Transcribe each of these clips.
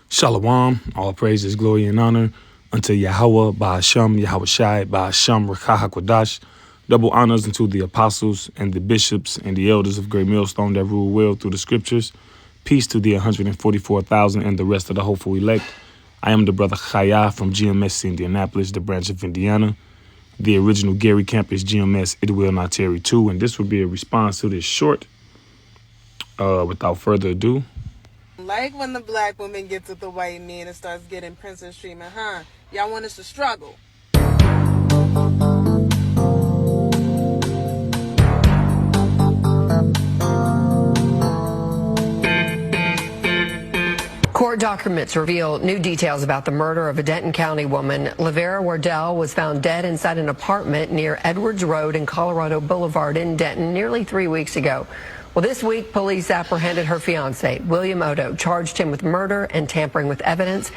Shalom, all praises, glory, and honor unto Yahweh, Ba'asham, Yahweh Shai, Ba'asham, Rakah HaKodash. Double honors unto the apostles and the bishops and the elders of Great Millstone that rule well through the scriptures. Peace to the 144,000 and the rest of the hopeful elect. I am the brother Chaya from GMS Indianapolis, the branch of Indiana. The original Gary campus, GMS, It Will Not Tarry 2. And this will be a response to this short. Without further ado. Like when the black woman gets with the white man and starts getting princess treatment, huh? Y'all want us to struggle. Court documents reveal new details about the murder of a Denton County woman. Lavera Wardell was found dead inside an apartment near Edwards Road and Colorado Boulevard in Denton nearly 3 weeks ago. Well, this week, police apprehended her fiancé, William Odo, charged him with murder and tampering with evidence.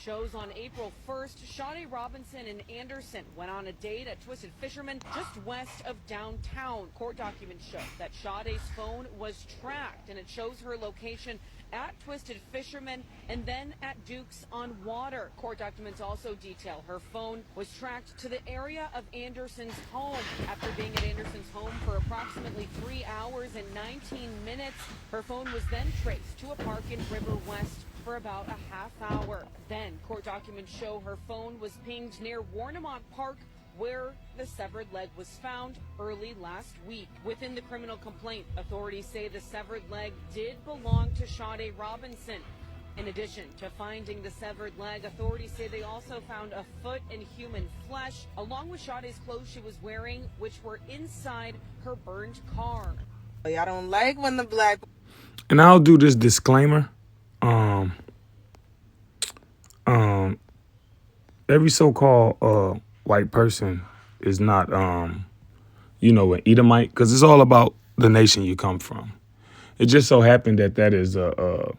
Shows on April 1st, Shade Robinson and Anderson went on a date at Twisted Fisherman just west of downtown. Court documents show that Shade's phone was tracked, and it shows her location at Twisted Fisherman and then at Duke's on Water. Court documents also detail her phone was tracked to the area of Anderson's home. After being at Anderson's home for approximately 3 hours and 19 minutes, her phone was then traced to a park in River West for about a half hour. Then court documents show her phone was pinged near Warnemont Park, where the severed leg was found early last week. Within the criminal complaint, authorities say the severed leg did belong to Shade Robinson. In addition to finding the severed leg, authorities say they also found a foot and human flesh, along with Shade's clothes she was wearing, which were inside her burned car. Y'all don't like when the black... And I'll do this disclaimer. Every so-called white person is not, an Edomite, because it's all about the nation you come from. It just so happened that that is a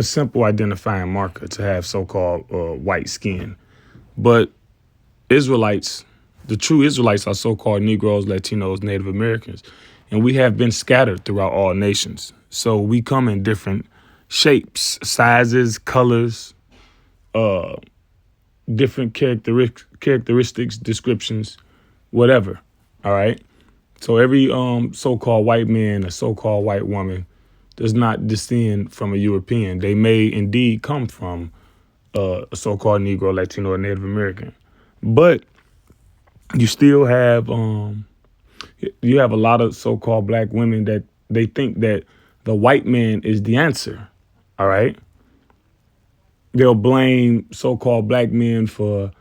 simple identifying marker to have so-called white skin. But Israelites, the true Israelites, are so-called Negroes, Latinos, Native Americans, and we have been scattered throughout all nations. So we come in different shapes, sizes, colors, different characteristics, descriptions, whatever. All right. So every so-called white man or so-called white woman does not descend from a European. They may indeed come from a so-called Negro, Latino, or Native American. But you still have a lot of so-called black women that they think that the white man is the answer. All right. They'll blame so-called black men for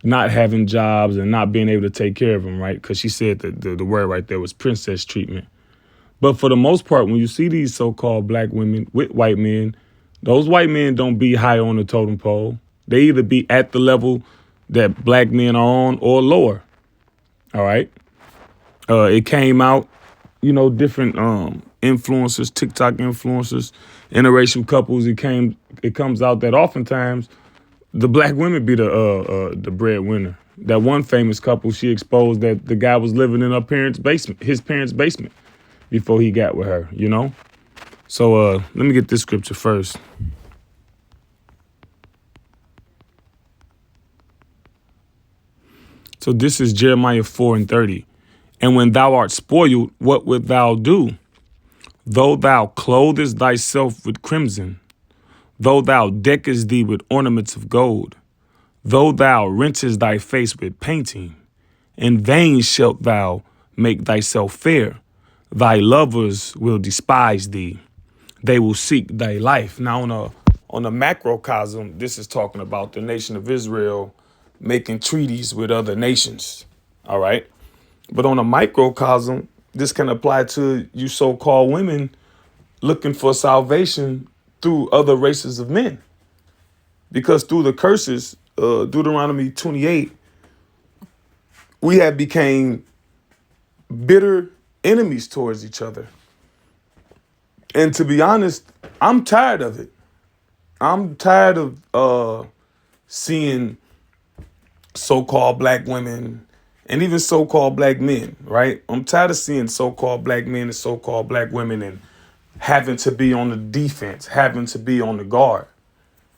not having jobs and not being able to take care of them, right? Because she said that the word right there was princess treatment. But for the most part, when you see these so-called black women with white men, those white men don't be high on the totem pole. They either be at the level that black men are on or lower. All right. It came out, different influencers, TikTok influencers, interracial couples. It comes out that oftentimes the black women be the breadwinner. That one famous couple, she exposed that the guy was living in his parents' basement before he got with her, So let me get this scripture first. So this is Jeremiah 4:30. And when thou art spoiled, what wilt thou do? Though thou clothest thyself with crimson, though thou deckest thee with ornaments of gold, though thou rentest thy face with painting, in vain shalt thou make thyself fair. Thy lovers will despise thee. They will seek thy life. Now, on a macrocosm, this is talking about the nation of Israel making treaties with other nations. All right. But on a microcosm, this can apply to you so-called women looking for salvation through other races of men. Because through the curses, Deuteronomy 28, we have became bitter enemies towards each other. And to be honest, I'm tired of it. I'm tired of seeing so-called black women and even so-called black men, right? I'm tired of seeing so-called black men and so-called black women and having to be on the defense, having to be on the guard,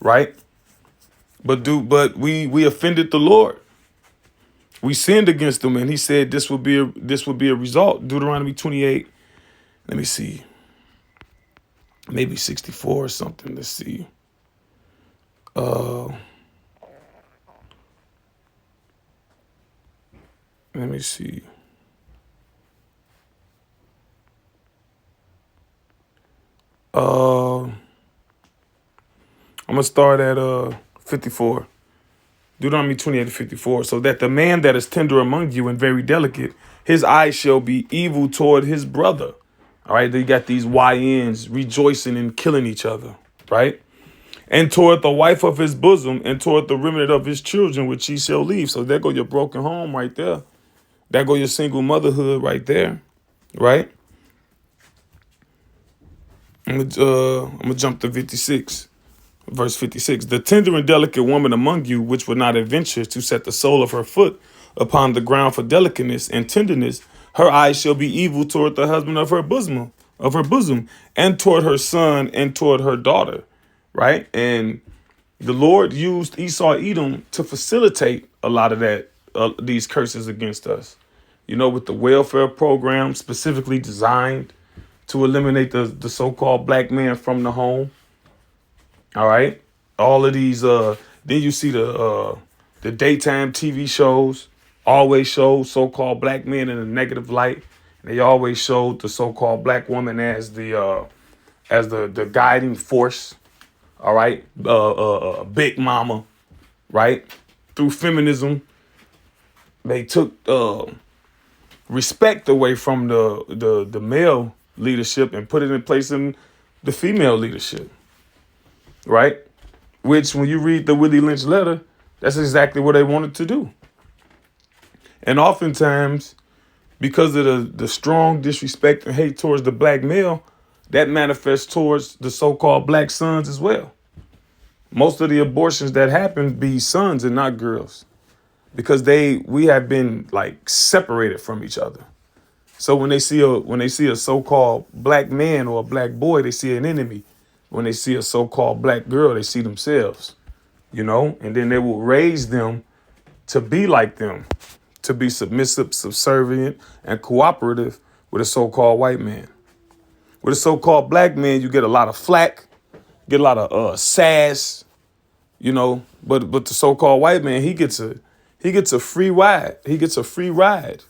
right? But we offended the Lord. We sinned against him, and he said this would be a result. Deuteronomy 28. Let me see. Maybe 64 or something. Let's see. Let me see. I'm gonna start at 54. Deuteronomy 28:54. So that the man that is tender among you and very delicate, his eyes shall be evil toward his brother. All right, they got these YNs rejoicing and killing each other, right? And toward the wife of his bosom, and toward the remnant of his children, which he shall leave. So there go your broken home right there. There go your single motherhood right there, right? I'm gonna jump to 56. Verse 56, the tender and delicate woman among you, which would not adventure to set the sole of her foot upon the ground for delicateness and tenderness, her eyes shall be evil toward the husband of her bosom, and toward her son and toward her daughter, right? And the Lord used Esau, Edom to facilitate a lot of that, these curses against us, you know, with the welfare program specifically designed to eliminate the so-called black man from the home. All right. All of these, then you see the daytime TV shows always show so-called black men in a negative light. They always showed the so-called black woman as the guiding force. All right. Big mama. Right. Through feminism, they took respect away from the male leadership and put it in place in the female leadership. Right? Which, when you read the Willie Lynch letter, that's exactly what they wanted to do. And oftentimes, because of the strong disrespect and hate towards the black male, that manifests towards the so-called black sons as well. Most of the abortions that happen be sons and not girls, because we have been like separated from each other. So when they see a so-called black man or a black boy, they see an enemy. When they see a so-called black girl, they see themselves, you know, and then they will raise them to be like them, to be submissive, subservient, and cooperative with a so-called white man. With a so-called black man, you get a lot of flack, get a lot of sass, you know, but the so-called white man, he gets a free ride. He gets a free ride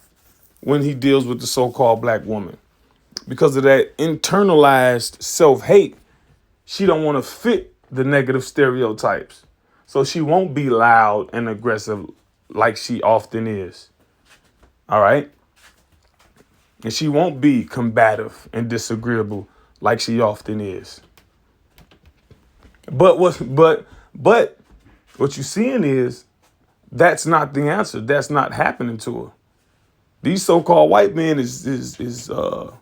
when he deals with the so-called black woman, because of that internalized self-hate. She don't want to fit the negative stereotypes. So she won't be loud and aggressive like she often is. All right. And she won't be combative and disagreeable like she often is. But what you're seeing is that's not the answer. That's not happening to her. These so-called white men well,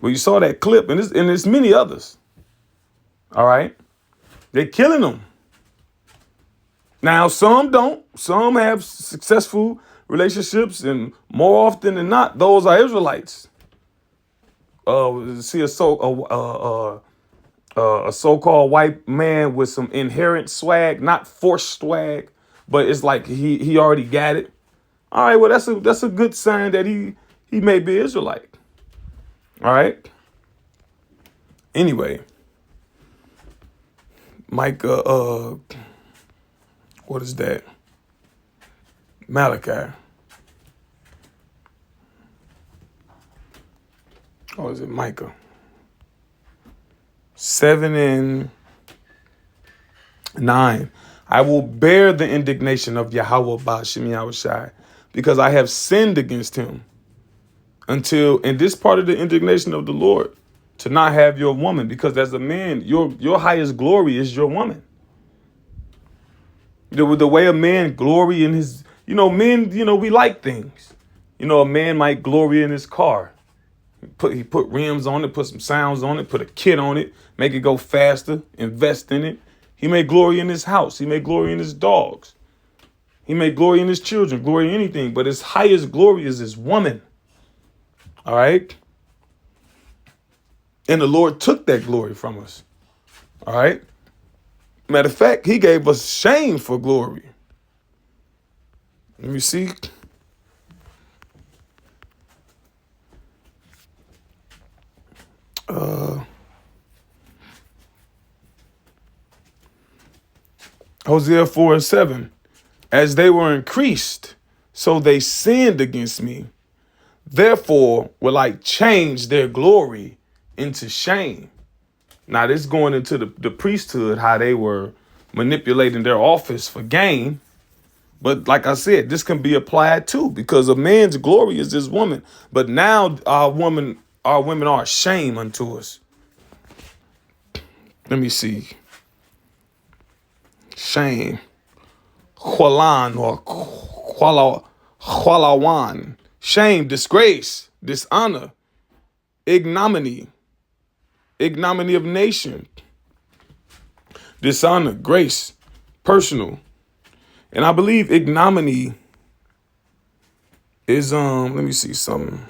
you saw that clip, and there's many others. All right. They're killing them. Now, some don't. Some have successful relationships, and more often than not, those are Israelites. See a so-called white man with some inherent swag, not forced swag, but it's like he already got it. All right, well, that's a good sign that he may be Israelite. All right. Anyway, Micah, what is that? Malachi. Or is it Micah? 7 and 9. I will bear the indignation of Yahweh Ba'ashem Yahushai, because I have sinned against him. And this part of the indignation of the Lord, to not have your woman, because as a man, your highest glory is your woman. The way a man glory in his, men, we like things. A man might glory in his car. He put rims on it, put some sounds on it, put a kit on it, make it go faster, invest in it. He may glory in his house. He may glory in his dogs. He may glory in his children, glory in anything, but his highest glory is his woman. All right. And the Lord took that glory from us. All right. Matter of fact, he gave us shame for glory. Let me see. Hosea 4:7. As they were increased, so they sinned against me. Therefore will I change their glory into shame. Now this going into the priesthood, how they were manipulating their office for gain. But like I said, this can be applied too, because a man's glory is this woman. But now our women are shame unto us. Let me see. Shame. Hualan or Hualawan. Shame, disgrace, dishonor, ignominy. Ignominy of nation. Dishonor, grace, personal. And I believe ignominy is let me see something.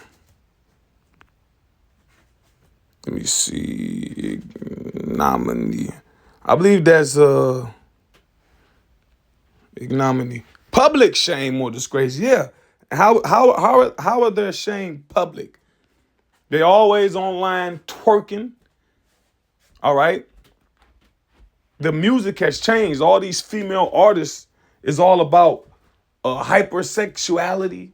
Let me see. Ignominy. I believe that's ignominy. Public shame or disgrace. Yeah. How are they ashamed public? They always online twerking. All right. The music has changed. All these female artists is all about hypersexuality.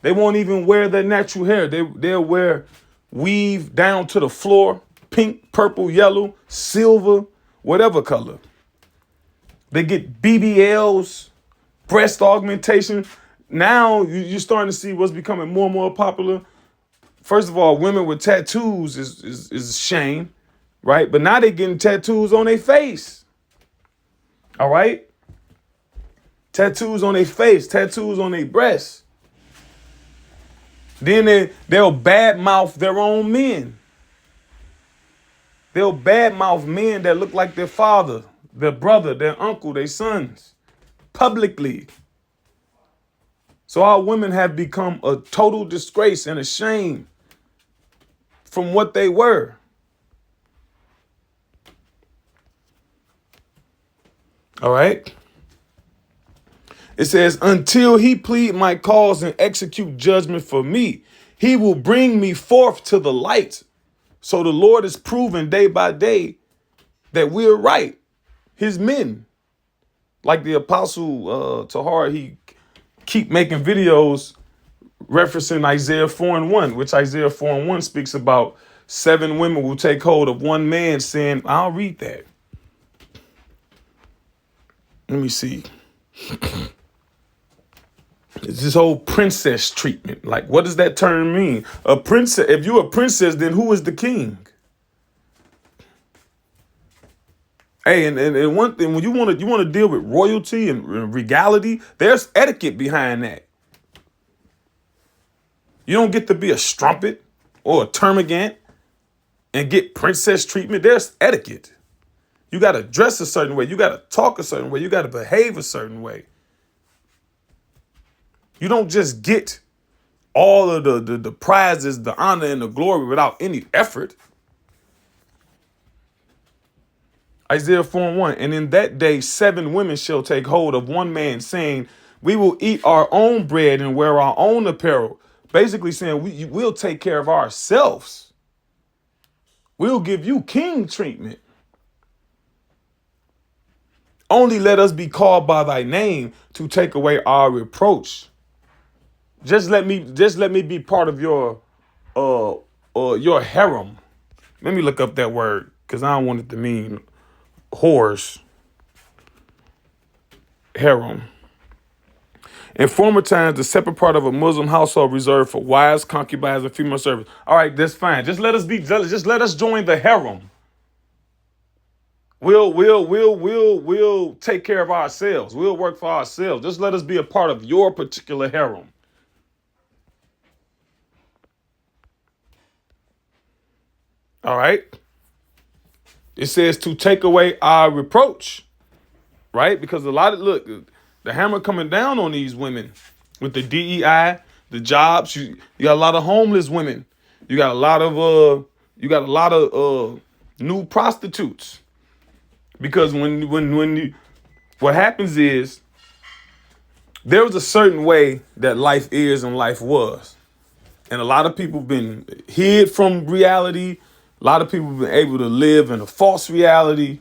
They won't even wear their natural hair. They'll wear weave down to the floor, pink, purple, yellow, silver, whatever color. They get BBLs, breast augmentation. Now you're starting to see what's becoming more and more popular. First of all, women with tattoos is a shame, right? But now they're getting tattoos on their face. All right? Tattoos on their face, tattoos on their breasts. Then they'll badmouth their own men. They'll badmouth men that look like their father, their brother, their uncle, their sons, publicly. So our women have become a total disgrace and a shame from what they were. All right. It says, until he plead my cause and execute judgment for me, he will bring me forth to the light. So the Lord is proving day by day that we're right, his men. Like the apostle Tahar, he keep making videos referencing Isaiah 4:1, which Isaiah 4:1 speaks about 7 women will take hold of one man, saying, I'll read that. Let me see. It's this whole princess treatment. Like, what does that term mean? A princess. If you're a princess, then who is the king? Hey, and one thing, when you want to deal with royalty and regality, there's etiquette behind that. You don't get to be a strumpet or a termagant and get princess treatment. There's etiquette. You got to dress a certain way. You got to talk a certain way. You got to behave a certain way. You don't just get all of the prizes, the honor, and the glory without any effort. Isaiah 4:1, and in that day 7 women shall take hold of one man, saying, we will eat our own bread and wear our own apparel. Basically saying we'll take care of ourselves. We'll give you king treatment. Only let us be called by thy name to take away our reproach. Just let me be part of your harem. Let me look up that word because I don't want it to mean whores. Harem. In former times, the separate part of a Muslim household reserved for wives, concubines, and female servants. All right, that's fine. Just let us join the harem. We'll take care of ourselves. We'll work for ourselves. Just let us be a part of your particular harem. All right. It says to take away our reproach, right? Because the hammer coming down on these women with the DEI, the jobs. You got a lot of homeless women. You got a lot of You got a lot of new prostitutes because what happens is there was a certain way that life is and life was, and a lot of people been hid from reality. A lot of people been able to live in a false reality.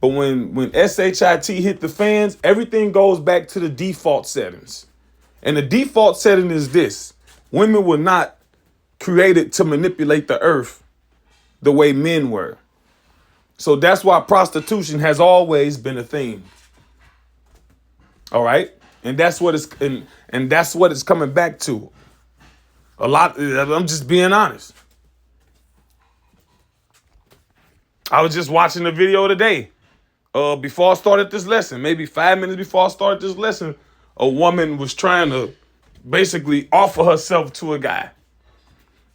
But when SHIT hit the fans, everything goes back to the default settings. And the default setting is this: women were not created to manipulate the earth the way men were. So that's why prostitution has always been a thing. All right? And that's what it's coming back to. A lot. I'm just being honest. I was just watching a video today. Before I started this lesson, maybe 5 minutes before I started this lesson, a woman was trying to basically offer herself to a guy.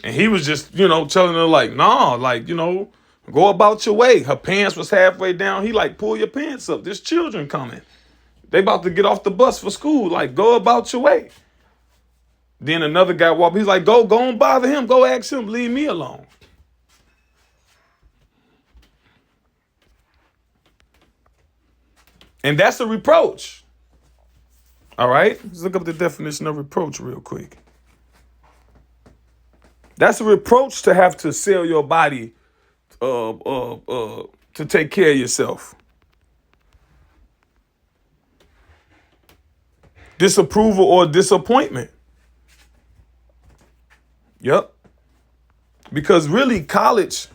And he was just, telling her like, nah, like, go about your way. Her pants was halfway down. He like, pull your pants up. There's children coming. They about to get off the bus for school. Like, go about your way. Then another guy walked. He's like, go and bother him. Go ask him. Leave me alone. And that's a reproach. All right? Let's look up the definition of reproach real quick. That's a reproach to have to sell your body to take care of yourself. Disapproval or disappointment. Yep. Because really college,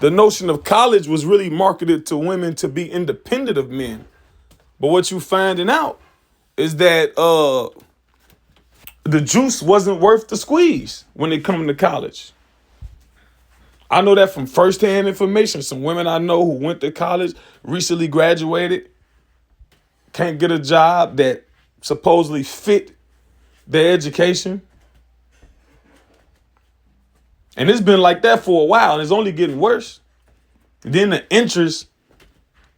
the notion of college was really marketed to women to be independent of men. But what you finding out is that the juice wasn't worth the squeeze when it comes to college. I know that from firsthand information. Some women I know who went to college, recently graduated, can't get a job that supposedly fit their education. And it's been like that for a while, and it's only getting worse. Then the interest,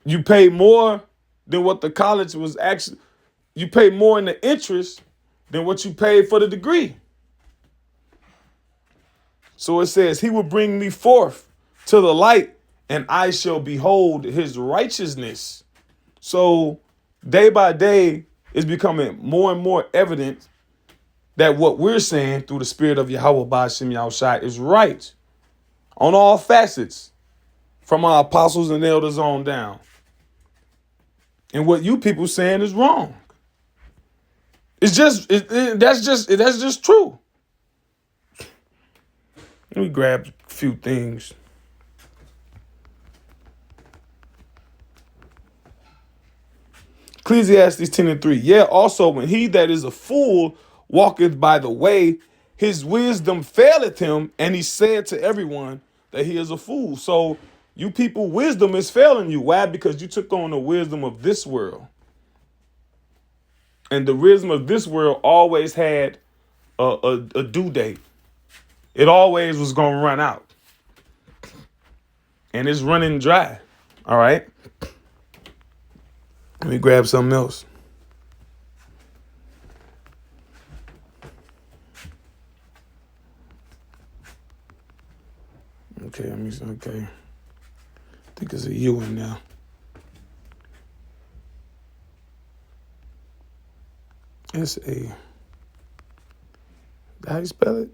you pay more than what the college was actually, you pay more in the interest than what you paid for the degree. So it says, he will bring me forth to the light, and I shall behold his righteousness. So day by day, it's becoming more and more evident that what we're saying through the spirit of Yahweh Ba'ashem Yahushai is right on all facets, from our apostles and elders on down. And what you people saying is wrong. It's just that's just true. Let me grab a few things. Ecclesiastes 10:3. Yeah, also when he that is a fool walketh by the way, his wisdom faileth him, and he said to everyone that he is a fool. So you people, wisdom is failing you. Why? Because you took on the wisdom of this world. And the wisdom of this world always had a due date. It always was going to run out. And it's running dry. All right? Let me grab something else. Okay. I think it's a U in now. S-A. How you spell it?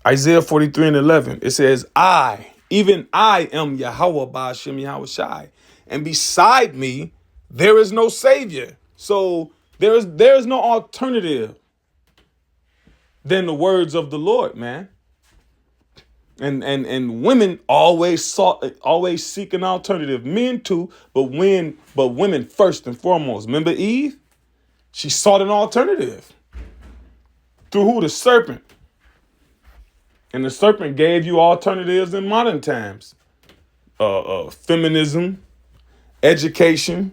Isaiah 43:11. It says, even I am Yahweh Ba'ashem Yahushai, and beside me there is no savior. So there is no alternative than the words of the Lord, man. And women always seek an alternative. Men too, but women first and foremost. Remember Eve? She sought an alternative. Through who? The serpent. And the serpent gave you alternatives in modern times. Feminism, education,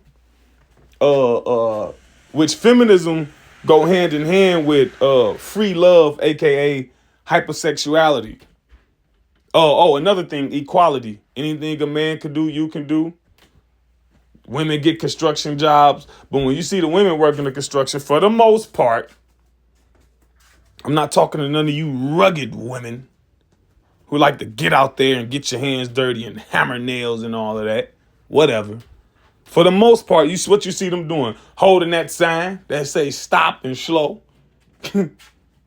which feminism go hand in hand with free love, aka hypersexuality. Another thing, equality. Anything a man can do, you can do. Women get construction jobs, but when you see the women working the construction, for the most part, I'm not talking to none of you rugged women. who like to get out there and get your hands dirty and hammer nails and all of that. Whatever. For the most part, what you see them doing, holding that sign that say stop and slow.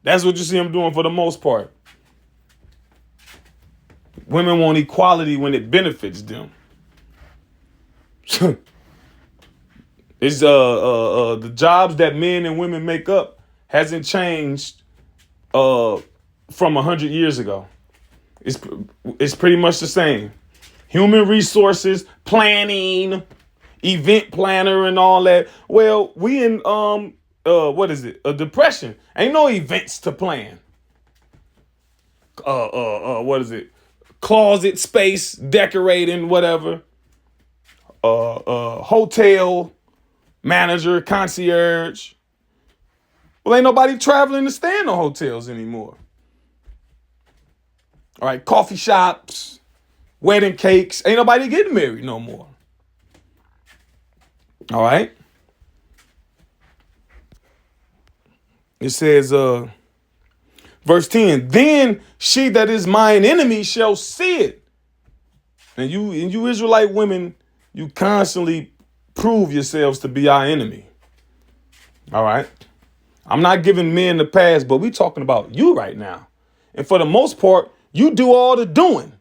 That's what you see them doing for the most part. Women want equality when it benefits them. It's the jobs that men and women make up hasn't changed from 100 years ago. It's pretty much the same. Human resources, planning, event planner and all that. Well, we in what is it? A depression. Ain't no events to plan. What is it? Closet space, decorating, whatever. Hotel manager, concierge. Well, ain't nobody traveling to stay in the hotels anymore. All right, coffee shops, wedding cakes. Ain't nobody getting married no more. All right. It says, verse 10, then she that is mine enemy shall see it. And you Israelite women, you constantly prove yourselves to be our enemy. All right. I'm not giving men the pass, but we talking about you right now. And for the most part, you do all the doing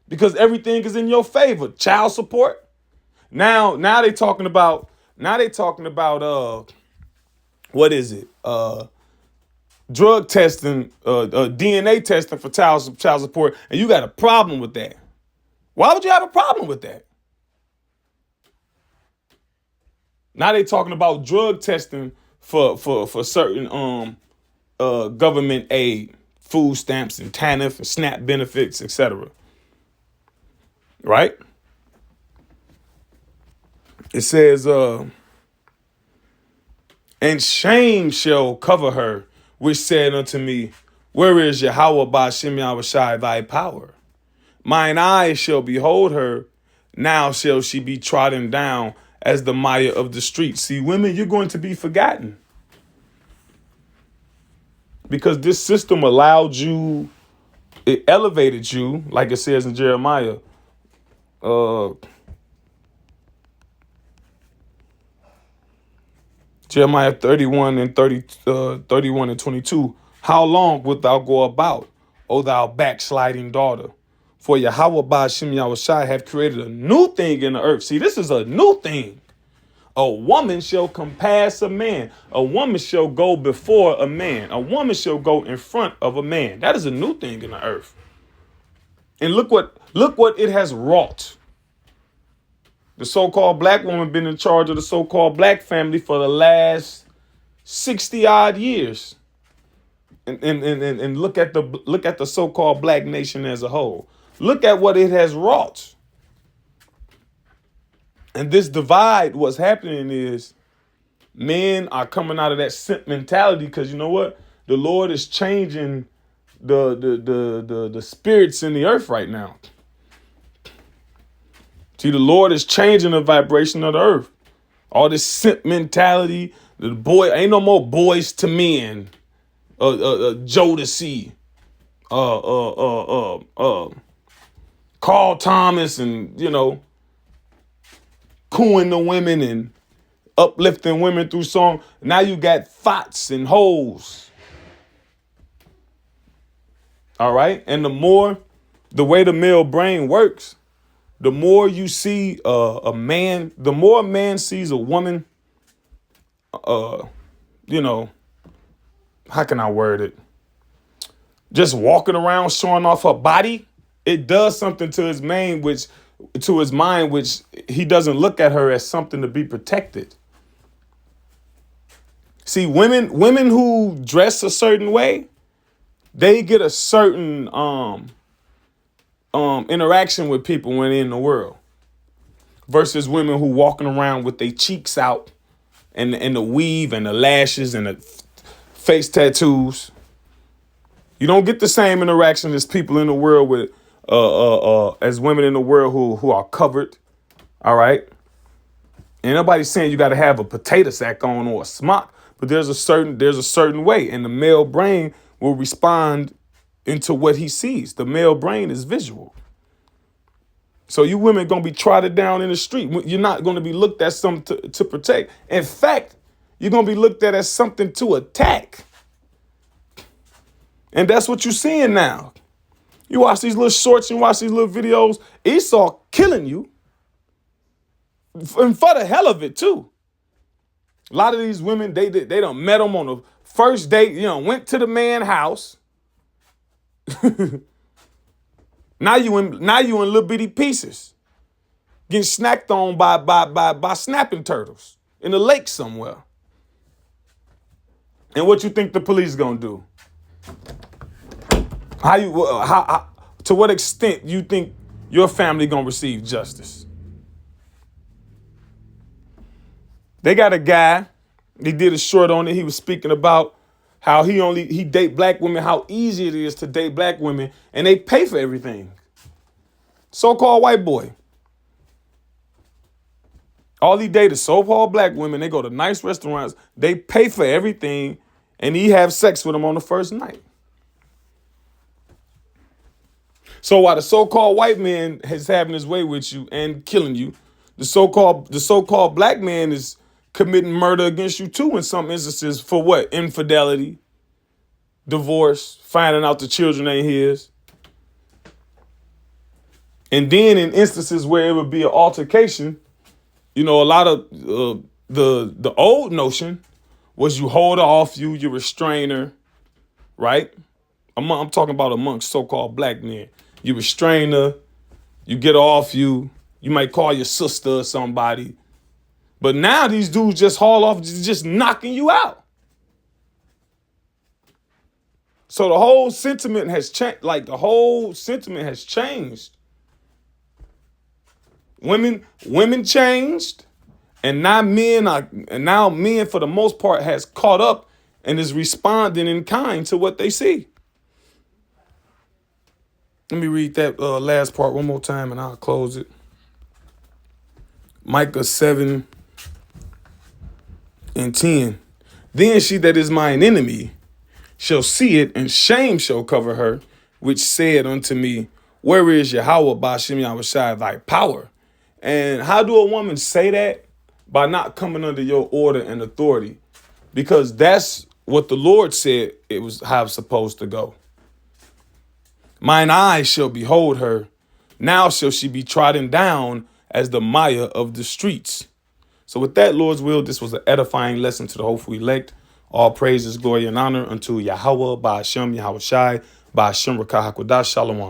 because everything is in your favor. Child support. Now they talking about what is it? Drug testing, DNA testing for child support, and you got a problem with that. Why would you have a problem with that? Now they talking about drug testing for certain government aid, food stamps and TANF and SNAP benefits, etc. Right? It says, and shame shall cover her, which said unto me, where is Yahweh Ba'Shem Yahushai thy power? Mine eyes shall behold her, now shall she be trodden down as the mire of the street. See, women, you're going to be forgotten. Because this system allowed you, it elevated you, like it says in Jeremiah, Jeremiah 31 and 31 and 22. How long wilt thou go about, O thou backsliding daughter? For Yahweh Ba'Shem Yahushai have created a new thing in the earth. See, this is a new thing. A woman shall compass a man. A woman shall go before a man. A woman shall go in front of a man. That is a new thing in the earth. And look what it has wrought. The so-called black woman been in charge of the so-called black family for the last 60 odd years. And look at the so-called black nation as a whole. Look at what it has wrought. And this divide, what's happening is men are coming out of that simp mentality because you know what? The Lord is changing the spirits in the earth right now. See, the Lord is changing the vibration of the earth. All this simp mentality, the boy, ain't no more boys to men. Jodeci, Carl Thomas, and cooing the women and uplifting women through song. Now you got fots and hoes. All right, and the way the male brain works, the more you see a man, the more a man sees a woman, how can I word it? Just walking around showing off her body, it does something to his mind, which he doesn't look at her as something to be protected. See, women who dress a certain way, they get a certain interaction with people when they're in the world, versus women who walking around with their cheeks out and the weave and the lashes and the face tattoos. You don't get the same interaction as people in the world with as women in the world who are covered. All right. Ain't nobody saying you got to have a potato sack on or a smock, but there's a certain way, and the male brain will respond into what he sees. The male brain is visual. So you women going to be trotted down in the street. You're not going to be looked at something to protect. In fact, you're going to be looked at as something to attack. And that's what you're seeing now. You watch these little shorts and watch these little videos. Esau killing you. And for the hell of it, too. A lot of these women, they done met him on the first date, went to the man's house. Now you in little bitty pieces, getting snacked on by snapping turtles in the lake somewhere. And what you think the police gonna do? How to what extent you think your family gonna receive justice? They got a guy. He did a short on it. He was speaking about how he date black women, how easy it is to date black women, and they pay for everything. So-called white boy. All he dated so-called black women. They go to nice restaurants. They pay for everything, and he have sex with them on the first night. So while the so-called white man is having his way with you and killing you, the so-called black man is committing murder against you too in some instances for what? Infidelity, divorce, finding out the children ain't his. And then in instances where it would be an altercation, a lot of the old notion was you hold her off you restrain her, right? I'm talking about amongst so-called black men. You restrain her, you get her off you, you might call your sister or somebody. But now these dudes just haul off, just knocking you out. So the whole sentiment has changed. Women changed, and now men for the most part has caught up and is responding in kind to what they see. Let me read that last part one more time and I'll close it. Micah 7:10. Then she that is mine enemy shall see it, and shame shall cover her, which said unto me, where is Yahweh Ba'ashem Yahushai, thy power? And how do a woman say that? By not coming under your order and authority. Because that's what the Lord said it was how it's supposed to go. Mine eyes shall behold her. Now shall she be trodden down as the mire of the streets. So with that, Lord's will, this was an edifying lesson to the hopeful elect. All praises, glory, and honor unto Yahweh, Ba'ashem Yahushai, Ba'ashem Rakah HaKodash, Shalom.